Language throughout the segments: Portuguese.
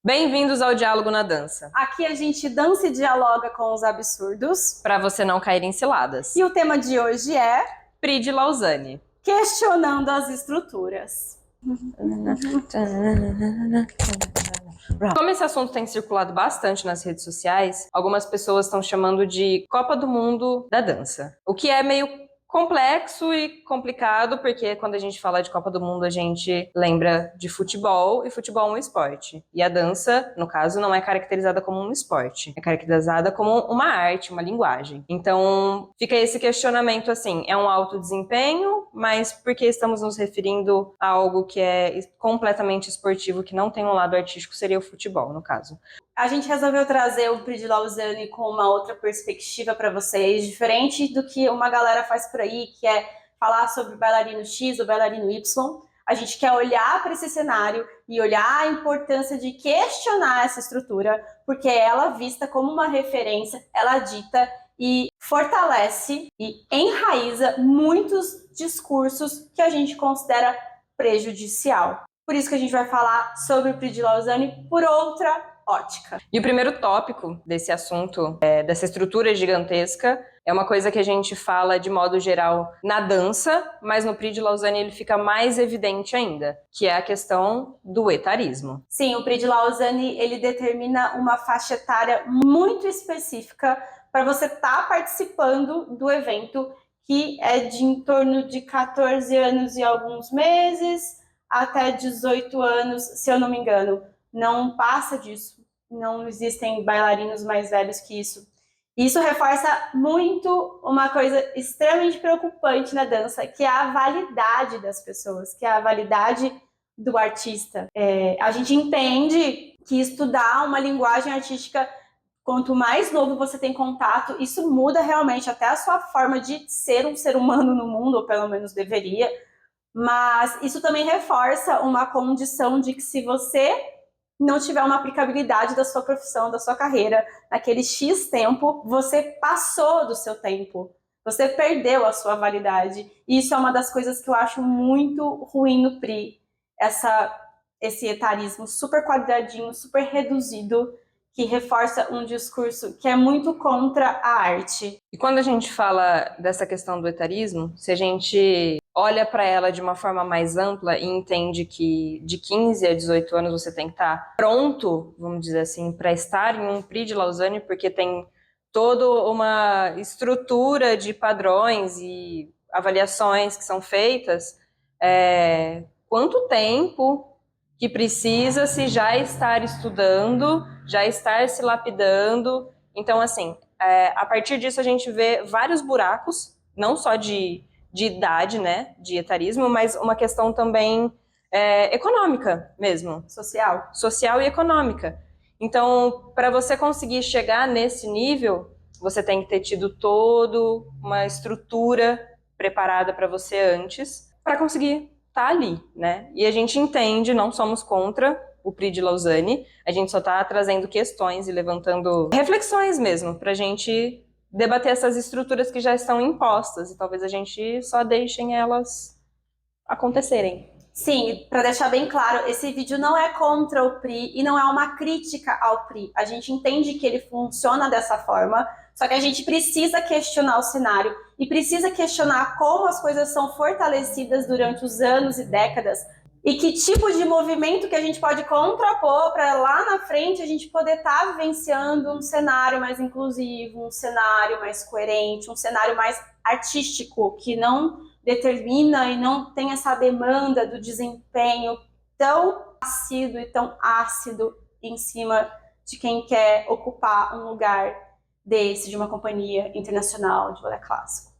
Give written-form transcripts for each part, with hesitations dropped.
Bem-vindos ao Diálogo na Dança, Aqui a gente dança e dialoga com os absurdos. para você não cair em ciladas. E o tema de hoje é Pri de Lausanne. questionando as estruturas. Como esse assunto tem circulado bastante nas redes sociais, algumas pessoas estão chamando de Copa do Mundo da Dança. O que é meio complexo e complicado, porque quando a gente fala de Copa do Mundo, a gente lembra de futebol, e futebol é um esporte. E a dança, no caso, não é caracterizada como um esporte. É caracterizada como uma arte, uma linguagem. Então, fica esse questionamento assim, é um alto desempenho, mas por que estamos nos referindo a algo que é completamente esportivo, que não tem um lado artístico, seria o futebol, no caso. A gente resolveu trazer o Prix de Lausanne com uma outra perspectiva para vocês, diferente do que uma galera faz por aí, que é falar sobre bailarino X ou bailarino Y. A gente quer olhar para esse cenário e olhar a importância de questionar essa estrutura, porque ela, vista como uma referência, ela dita e fortalece e enraiza muitos discursos que a gente considera prejudicial. Por isso que a gente vai falar sobre o Prix de Lausanne por outra ótica. E o primeiro tópico desse assunto, dessa estrutura gigantesca, é uma coisa que a gente fala de modo geral na dança, mas no Prix de Lausanne ele fica mais evidente ainda, que é a questão do etarismo. Sim, o Prix de Lausanne ele determina uma faixa etária muito específica para você estar participando do evento, que é de em torno de 14 anos e alguns meses até 18 anos, se eu não me engano. Não passa disso, não existem bailarinos mais velhos que isso. Isso reforça muito uma coisa extremamente preocupante na dança, que é a validade das pessoas, que é a validade do artista. A gente entende que estudar uma linguagem artística, quanto mais novo você tem contato, isso muda realmente até a sua forma de ser um ser humano no mundo, ou pelo menos deveria. Mas isso também reforça uma condição de que se você não tiver uma aplicabilidade da sua profissão, da sua carreira, naquele X tempo, você passou do seu tempo. Você perdeu a sua validade. E isso é uma das coisas que eu acho muito ruim no Prix. Esse etarismo super quadradinho, super reduzido, que reforça um discurso que é muito contra a arte. E quando a gente fala dessa questão do etarismo, se a gente olha para ela de uma forma mais ampla e entende que de 15 a 18 anos você tem que estar pronto, vamos dizer assim, para estar em um Prix de Lausanne, porque tem toda uma estrutura de padrões e avaliações que são feitas, quanto tempo que precisa se já estar estudando, já estar se lapidando. Então, assim, a partir disso a gente vê vários buracos, não só de idade, né, de etarismo, mas uma questão também econômica mesmo. Social e econômica. Então, para você conseguir chegar nesse nível, você tem que ter tido toda uma estrutura preparada para você antes, para conseguir estar ali, né? E a gente entende, não somos contra o Prix de Lausanne, a gente só está trazendo questões e levantando reflexões mesmo, para a gente debater essas estruturas que já estão impostas, e talvez a gente só deixem elas acontecerem. Sim, para deixar bem claro, esse vídeo não é contra o Prix e não é uma crítica ao Prix. A gente entende que ele funciona dessa forma, só que a gente precisa questionar o cenário e precisa questionar como as coisas são fortalecidas durante os anos e décadas e que tipo de movimento que a gente pode contrapor para lá na frente a gente poder estar vivenciando um cenário mais inclusivo, um cenário mais coerente, um cenário mais artístico, que não determina e não tem essa demanda do desempenho tão ácido e tão ácido em cima de quem quer ocupar um lugar desse, de uma companhia internacional de balé clássico.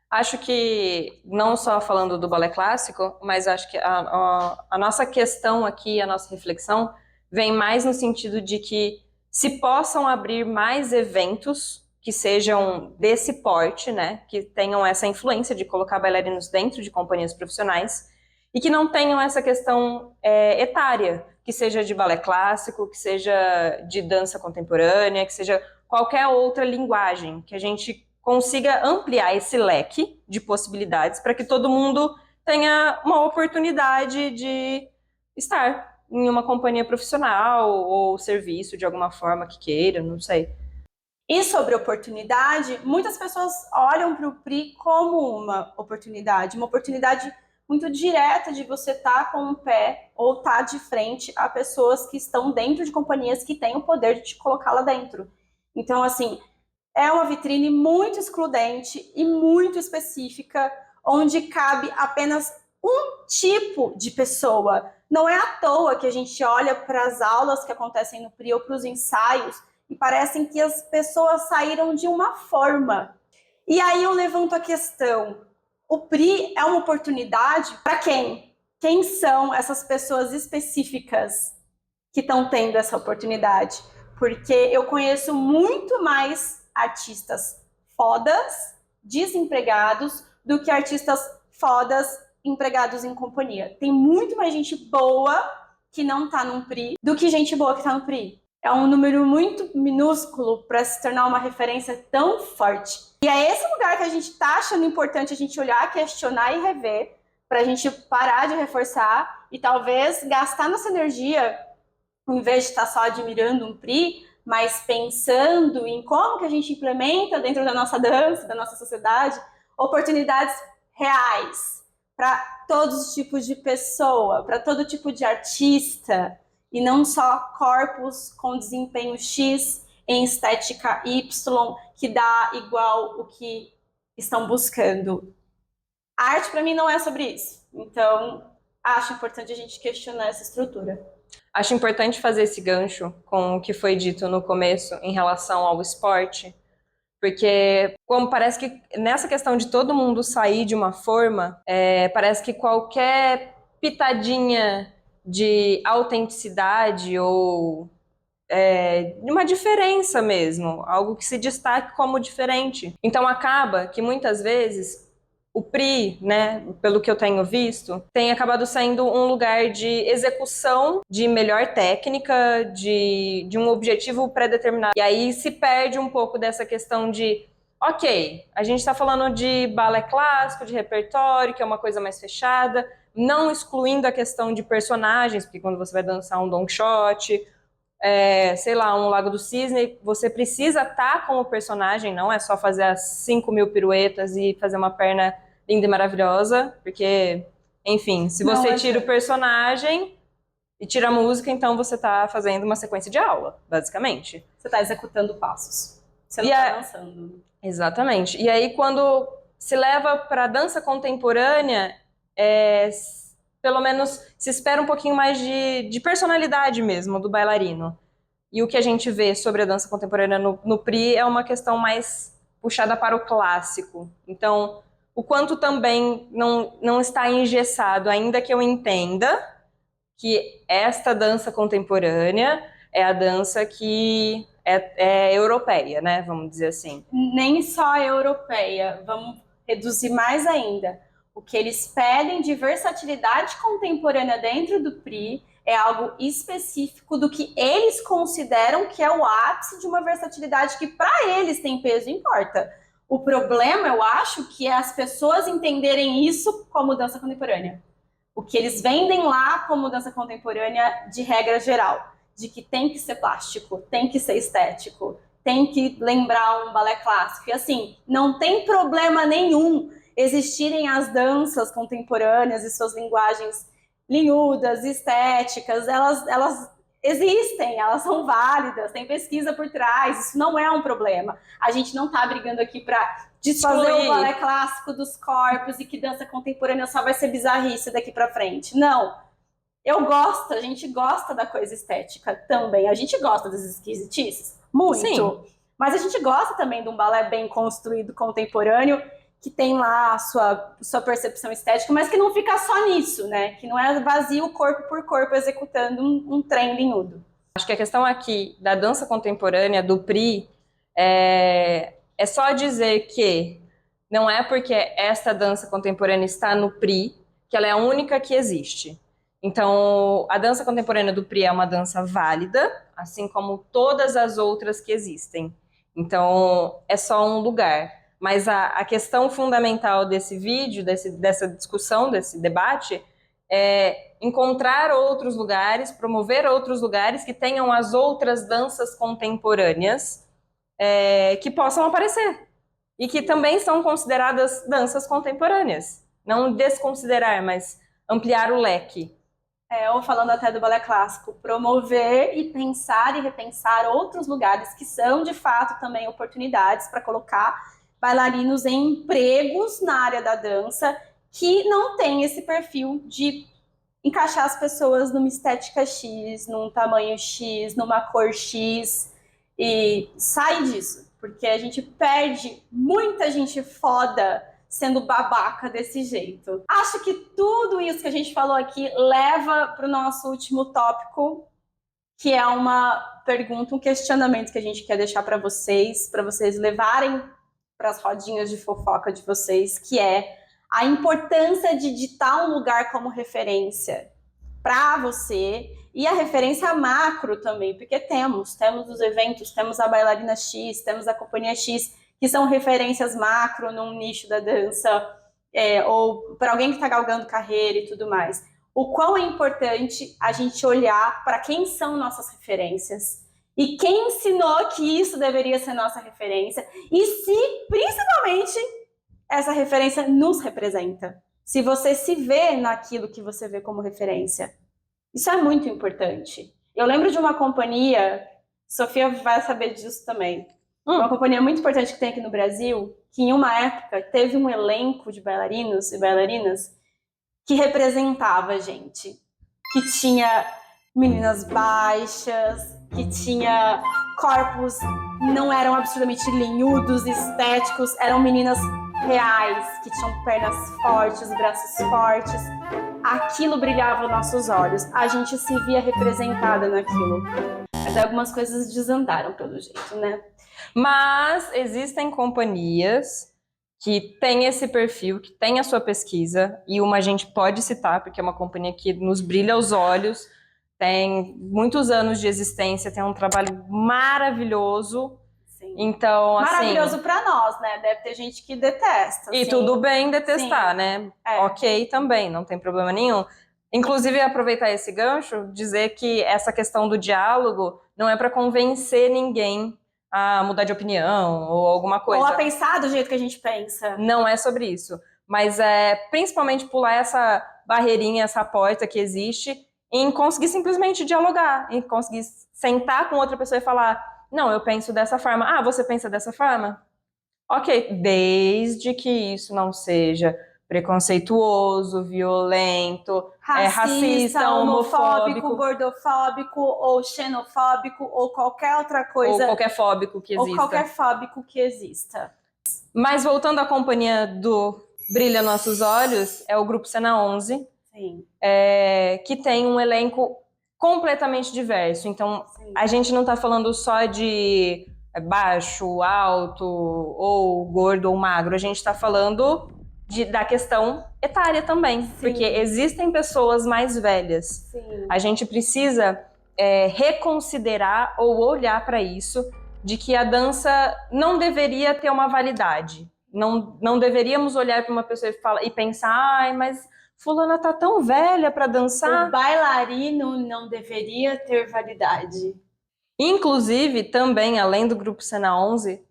Acho que, não só falando do balé clássico, mas acho que a nossa questão aqui, a nossa reflexão, vem mais no sentido de que se possam abrir mais eventos que sejam desse porte, né, que tenham essa influência de colocar bailarinos dentro de companhias profissionais e que não tenham essa questão etária, que seja de balé clássico, que seja de dança contemporânea, que seja qualquer outra linguagem, que a gente consiga ampliar esse leque de possibilidades para que todo mundo tenha uma oportunidade de estar em uma companhia profissional ou serviço de alguma forma que queira, não sei. E sobre oportunidade, muitas pessoas olham para o PRI como uma oportunidade muito direta de você estar com um pé ou estar de frente a pessoas que estão dentro de companhias que têm o poder de te colocar lá dentro. Então, assim, é uma vitrine muito excludente e muito específica, onde cabe apenas um tipo de pessoa. Não é à toa que a gente olha para as aulas que acontecem no PRI ou para os ensaios e parecem que as pessoas saíram de uma forma. E aí eu levanto a questão: o PRI é uma oportunidade para quem? Quem são essas pessoas específicas que estão tendo essa oportunidade? Porque eu conheço muito mais artistas fodas, desempregados, do que artistas fodas empregados em companhia. Tem muito mais gente boa que não tá num PRI do que gente boa que tá no PRI. É um número muito minúsculo para se tornar uma referência tão forte. E é esse lugar que a gente tá achando importante a gente olhar, questionar e rever, para a gente parar de reforçar e talvez gastar nossa energia, em vez de estar só admirando um PRI, mas pensando em como que a gente implementa dentro da nossa dança, da nossa sociedade, oportunidades reais para todos os tipos de pessoa, para todo tipo de artista, e não só corpos com desempenho X em estética Y, que dá igual o que estão buscando. A arte, para mim, não é sobre isso. Então, acho importante a gente questionar essa estrutura. Acho importante fazer esse gancho com o que foi dito no começo em relação ao esporte, porque como parece que nessa questão de todo mundo sair de uma forma, parece que qualquer pitadinha de autenticidade ou de uma diferença mesmo, algo que se destaque como diferente. Então acaba que muitas vezes o PRI, né, pelo que eu tenho visto, tem acabado sendo um lugar de execução de melhor técnica, de um objetivo pré-determinado. E aí se perde um pouco dessa questão de, ok, a gente está falando de balé clássico, de repertório, que é uma coisa mais fechada, não excluindo a questão de personagens, porque quando você vai dançar um Don Quixote, sei lá, um Lago do Cisne, você precisa estar com o personagem, não é só fazer as 5.000 piruetas e fazer uma perna linda e maravilhosa, porque, enfim, se você tira o personagem e tira a música, então você está fazendo uma sequência de aula, basicamente. Você está executando passos. Você não está dançando. Exatamente. E aí, quando se leva para a dança contemporânea, pelo menos se espera um pouquinho mais de personalidade mesmo do bailarino. E o que a gente vê sobre a dança contemporânea no PRI é uma questão mais puxada para o clássico. Então, o quanto também não está engessado, ainda que eu entenda que esta dança contemporânea é a dança que é europeia, né? Vamos dizer assim. Nem só europeia, vamos reduzir mais ainda. O que eles pedem de versatilidade contemporânea dentro do PRI é algo específico do que eles consideram que é o ápice de uma versatilidade que para eles tem peso e importa. O problema, eu acho, que é as pessoas entenderem isso como dança contemporânea. O que eles vendem lá como dança contemporânea de regra geral, de que tem que ser plástico, tem que ser estético, tem que lembrar um balé clássico. E assim, não tem problema nenhum existirem as danças contemporâneas e suas linguagens linhudas, estéticas, elas existem, elas são válidas, tem pesquisa por trás, isso não é um problema. A gente não está brigando aqui para desfazer o balé clássico dos corpos e que dança contemporânea só vai ser bizarrice daqui para frente. Não. Eu gosto, a gente gosta da coisa estética também, a gente gosta das esquisitices, muito. Sim. Mas a gente gosta também de um balé bem construído, contemporâneo, que tem lá a sua percepção estética, mas que não fica só nisso, né? Que não é vazio corpo por corpo executando um trem linhudo. Acho que a questão aqui da dança contemporânea, do PRI, é só dizer que não é porque esta dança contemporânea está no PRI que ela é a única que existe. Então, a dança contemporânea do PRI é uma dança válida, assim como todas as outras que existem. Então, é só um lugar. Mas a questão fundamental desse vídeo, dessa discussão, desse debate, é encontrar outros lugares, promover outros lugares que tenham as outras danças contemporâneas que possam aparecer e que também são consideradas danças contemporâneas. Não desconsiderar, mas ampliar o leque. Ou falando até do balé clássico, promover e pensar e repensar outros lugares que são, de fato, também oportunidades para colocar bailarinos em empregos na área da dança que não tem esse perfil de encaixar as pessoas numa estética X, num tamanho X, numa cor X, e sai disso, porque a gente perde muita gente foda sendo babaca desse jeito. Acho que tudo isso que a gente falou aqui leva para o nosso último tópico, que é uma pergunta, um questionamento que a gente quer deixar para vocês levarem para as rodinhas de fofoca de vocês, que é a importância de ditar um lugar como referência para você e a referência macro também, porque temos os eventos, temos a bailarina X, temos a companhia X, que são referências macro num nicho da dança, ou para alguém que está galgando carreira e tudo mais. O quão é importante a gente olhar para quem são nossas referências e quem ensinou que isso deveria ser nossa referência e se, principalmente, essa referência nos representa. Se você se vê naquilo que você vê como referência. Isso é muito importante. Eu lembro de uma companhia, Sofia vai saber disso também, uma companhia muito importante que tem aqui no Brasil, que em uma época teve um elenco de bailarinos e bailarinas que representava a gente. Que tinha meninas baixas, que tinha corpos não eram absurdamente linhudos, estéticos, eram meninas reais, que tinham pernas fortes, braços fortes. Aquilo brilhava aos nossos olhos. A gente se via representada naquilo. Mas algumas coisas desandaram pelo jeito, né? Mas existem companhias que têm esse perfil, que têm a sua pesquisa, e uma a gente pode citar, porque é uma companhia que nos brilha aos olhos, tem muitos anos de existência, tem um trabalho maravilhoso. Sim. Então, assim, maravilhoso para nós, né? Deve ter gente que detesta. E assim. tudo bem detestar, Sim. né? Ok também, não tem problema nenhum. Inclusive, aproveitar esse gancho, dizer que essa questão do diálogo não é para convencer ninguém a mudar de opinião ou alguma coisa. Ou a pensar do jeito que a gente pensa. Não é sobre isso. Mas é principalmente pular essa barreirinha, essa porta que existe, em conseguir simplesmente dialogar, em conseguir sentar com outra pessoa e falar: não, eu penso dessa forma. Ah, você pensa dessa forma? Ok, desde que isso não seja preconceituoso, violento, racista, homofóbico, gordofóbico ou xenofóbico ou qualquer outra coisa. ou qualquer fóbico que exista. Ou qualquer fóbico que exista. Mas voltando à companhia do Brilha Nossos Olhos, é o Grupo Cena 11, Sim. Que tem um elenco completamente diverso. Então, Sim. a gente não está falando só de baixo, alto, ou gordo ou magro. A gente está falando da questão etária também. Sim. Porque existem pessoas mais velhas. Sim. A gente precisa reconsiderar ou olhar para isso, de que a dança não deveria ter uma validade. Não deveríamos olhar para uma pessoa e pensar: ai, mas fulana tá tão velha para dançar. O bailarino não deveria ter validade. Inclusive, também, além do Grupo Cena 11,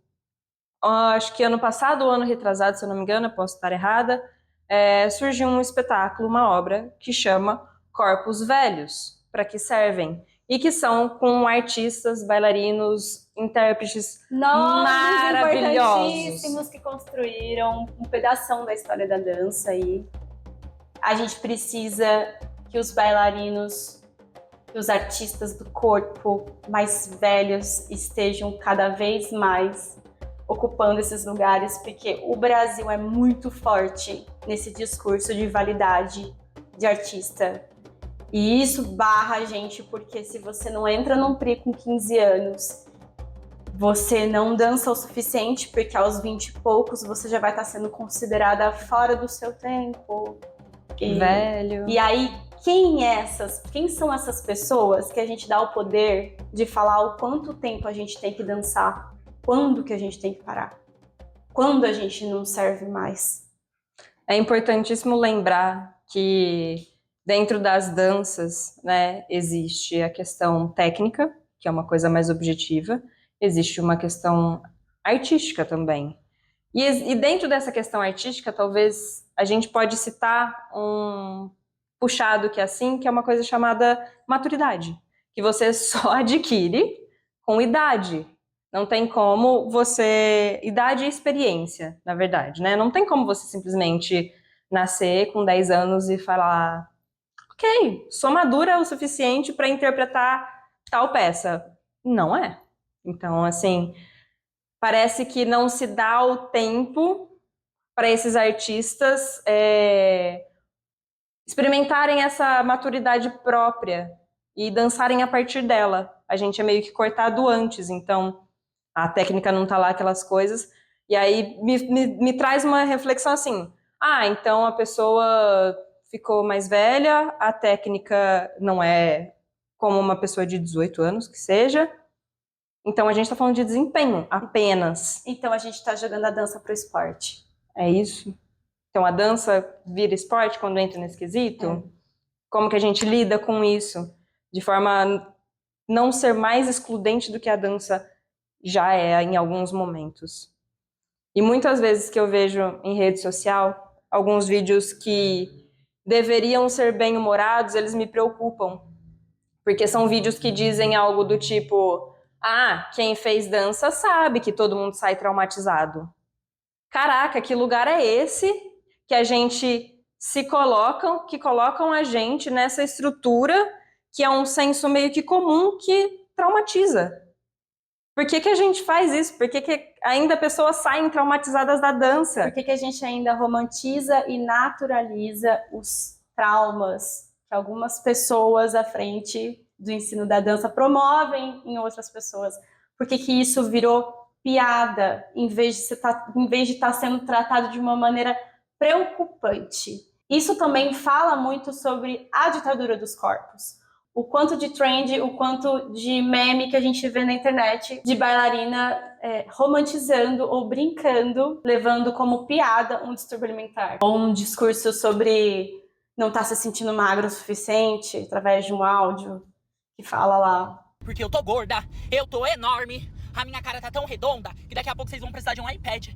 acho que ano passado ou ano retrasado, se eu não me engano, posso estar errada, surgiu um espetáculo, uma obra, que chama Corpos Velhos, para que servem? E que são com artistas, bailarinos, intérpretes maravilhosos. Importantíssimos que construíram um pedação da história da dança aí. A gente precisa que os bailarinos, que os artistas do corpo mais velhos estejam cada vez mais ocupando esses lugares, porque o Brasil é muito forte nesse discurso de validade de artista. E isso barra a gente, porque se você não entra num PRI com 15 anos, você não dança o suficiente, porque aos 20 e poucos você já vai estar sendo considerada fora do seu tempo. Velho. E aí, quem são essas pessoas que a gente dá o poder de falar o quanto tempo a gente tem que dançar? Quando que a gente tem que parar? Quando a gente não serve mais? É importantíssimo lembrar que Dentro das danças, né, existe a questão técnica, que é uma coisa mais objetiva, existe uma questão artística também. E dentro dessa questão artística, talvez a gente pode citar um puxado que é assim, que é uma coisa chamada maturidade, que você só adquire com idade. Não tem como você... Idade e experiência, na verdade, né? Não tem como você simplesmente nascer com 10 anos e falar: ok, sou madura o suficiente para interpretar tal peça. Não é. Então, assim, parece que não se dá o tempo para esses artistas experimentarem essa maturidade própria e dançarem a partir dela. A gente é meio que cortado antes, então a técnica não tá lá, aquelas coisas. E aí me traz uma reflexão assim: ah, então a pessoa ficou mais velha, a técnica não é como uma pessoa de 18 anos que seja. Então a gente tá falando de desempenho apenas. Então a gente tá jogando a dança pro esporte. É isso? Então a dança vira esporte quando entra nesse quesito? Como que a gente lida com isso? De forma a não ser mais excludente do que a dança já é em alguns momentos. E muitas vezes que eu vejo em rede social, alguns vídeos que deveriam ser bem-humorados, eles me preocupam. Porque são vídeos que dizem algo do tipo: ah, quem fez dança sabe que todo mundo sai traumatizado. Caraca, que lugar é esse que a gente que colocam a gente nessa estrutura que é um senso meio que comum que traumatiza? Por que que a gente faz isso? Por que que ainda pessoas saem traumatizadas da dança? Por que que a gente ainda romantiza e naturaliza os traumas que algumas pessoas à frente do ensino da dança promovem em outras pessoas? Por que que isso virou piada em vez de estar sendo tratado de uma maneira preocupante? Isso também fala muito sobre a ditadura dos corpos. O quanto de trend, o quanto de meme que a gente vê na internet de bailarina romantizando ou brincando, levando como piada um distúrbio alimentar. Ou um discurso sobre não estar se sentindo magro o suficiente através de um áudio que fala lá: porque eu tô gorda, eu tô enorme, a minha cara tá tão redonda que daqui a pouco vocês vão precisar de um iPad.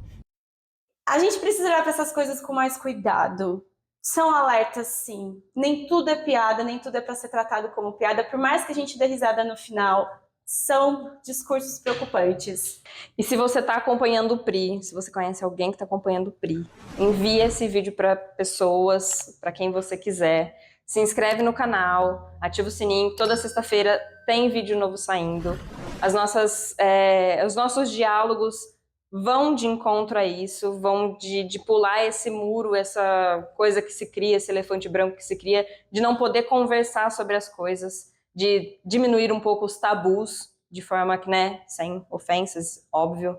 A gente precisa olhar para essas coisas com mais cuidado. São alertas, sim. Nem tudo é piada, nem tudo é para ser tratado como piada, por mais que a gente dê risada no final. São discursos preocupantes. E se você está acompanhando o PRI, se você conhece alguém que está acompanhando o PRI, envie esse vídeo para pessoas, para quem você quiser. Se inscreve no canal, ativa o sininho. Toda sexta-feira tem vídeo novo saindo. Os nossos diálogos vão de encontro a isso, vão de pular esse muro, essa coisa que se cria, esse elefante branco que se cria, de não poder conversar sobre as coisas, de diminuir um pouco os tabus, de forma que, né, sem ofensas, óbvio.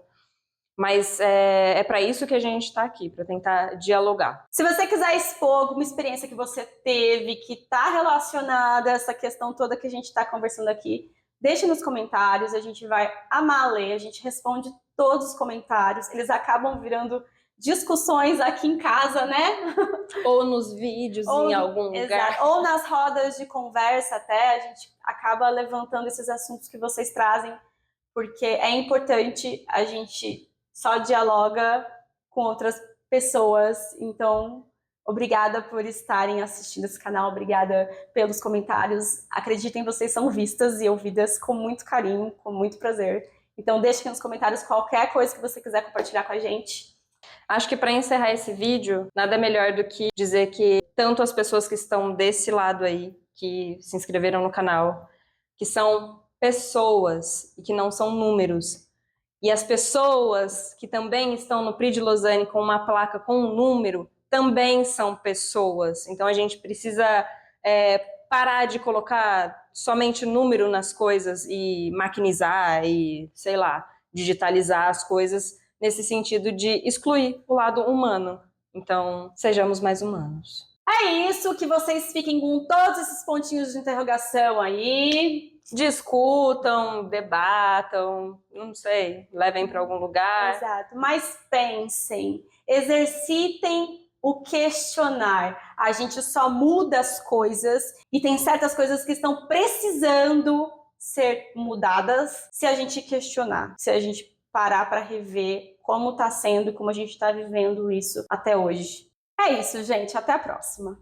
Mas é para isso que a gente está aqui, para tentar dialogar. Se você quiser expor alguma experiência que você teve, que está relacionada a essa questão toda que a gente está conversando aqui, deixe nos comentários, a gente vai amar ler, a gente responde todos os comentários, eles acabam virando discussões aqui em casa, né? Ou nos vídeos, em algum lugar. Exato. Ou nas rodas de conversa até, a gente acaba levantando esses assuntos que vocês trazem, porque é importante, a gente só dialoga com outras pessoas, então obrigada por estarem assistindo esse canal, obrigada pelos comentários, acreditem, vocês são vistas e ouvidas com muito carinho, com muito prazer, então deixe aqui nos comentários qualquer coisa que você quiser compartilhar com a gente. Acho que para encerrar esse vídeo, nada melhor do que dizer que tanto as pessoas que estão desse lado aí, que se inscreveram no canal, que são pessoas e que não são números, e as pessoas que também estão no Prix de Lausanne com uma placa com um número, também são pessoas. Então a gente precisa parar de colocar somente número nas coisas e maquinizar e, sei lá, digitalizar as coisas nesse sentido de excluir o lado humano. Então, sejamos mais humanos. É isso, que vocês fiquem com todos esses pontinhos de interrogação aí. Discutam, debatam, não sei, levem para algum lugar. Exato, mas pensem, exercitem o questionar. A gente só muda as coisas e tem certas coisas que estão precisando ser mudadas se a gente questionar, se a gente parar para rever como está sendo, como a gente está vivendo isso até hoje. É isso, gente. Até a próxima.